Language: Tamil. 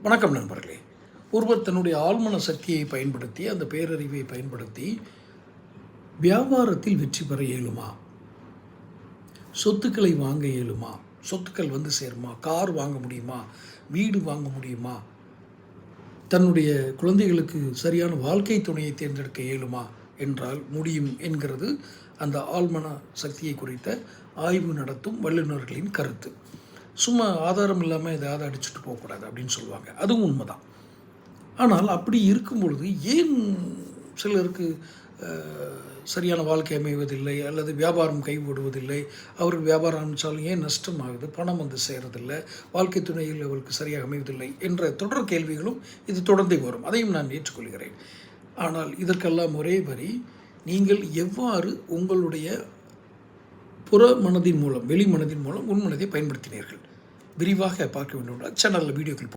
வணக்கம் நண்பர்களே. ஒருவர் தன்னுடைய ஆழ்மன சக்தியை பயன்படுத்தி, அந்த பேரறிவை பயன்படுத்தி வியாபாரத்தில் வெற்றி பெற இயலுமா? சொத்துக்களை வாங்க இயலுமா? சொத்துக்கள் வந்து சேருமா? கார் வாங்க முடியுமா? வீடு வாங்க முடியுமா? தன்னுடைய குழந்தைகளுக்கு சரியான வாழ்க்கை துணையை தேர்ந்தெடுக்க இயலுமா என்றால் முடியும் என்கிறது அந்த ஆழ்மன சக்தியை குறித்த ஆய்வு நடத்தும் வல்லுநர்களின் கருத்து. சும்மா ஆதாரம் இல்லாமல் எதாவது அடிச்சுட்டு போகக்கூடாது அப்படின்னு சொல்லுவாங்க. அதுவும் உண்மைதான். ஆனால் அப்படி இருக்கும் பொழுது ஏன் சிலருக்கு சரியான வாழ்க்கை அமைவதில்லை, அல்லது வியாபாரம் கைவிடுவதில்லை, அவர்கள் வியாபாரம் ஆரம்பித்தாலும் ஏன் நஷ்டமாகுது, பணம் வந்து சேரதில்லை, வாழ்க்கை துணையில் அவர்களுக்கு சரியாக அமைவதில்லை என்ற தொடர் கேள்விகளும் இது தொடர்ந்தே வரும். அதையும் நான் ஏற்றுக்கொள்கிறேன். ஆனால் இதற்கெல்லாம் ஒரே வரி, நீங்கள் எவ்வாறு உங்களுடைய புற மனதின் மூலம், வெளி மனதின் மூலம் உள் மனதை பயன்படுத்தினீர்கள். விரிவாக பார்க்க வேண்டும். சேனலில் வீடியோக்கள்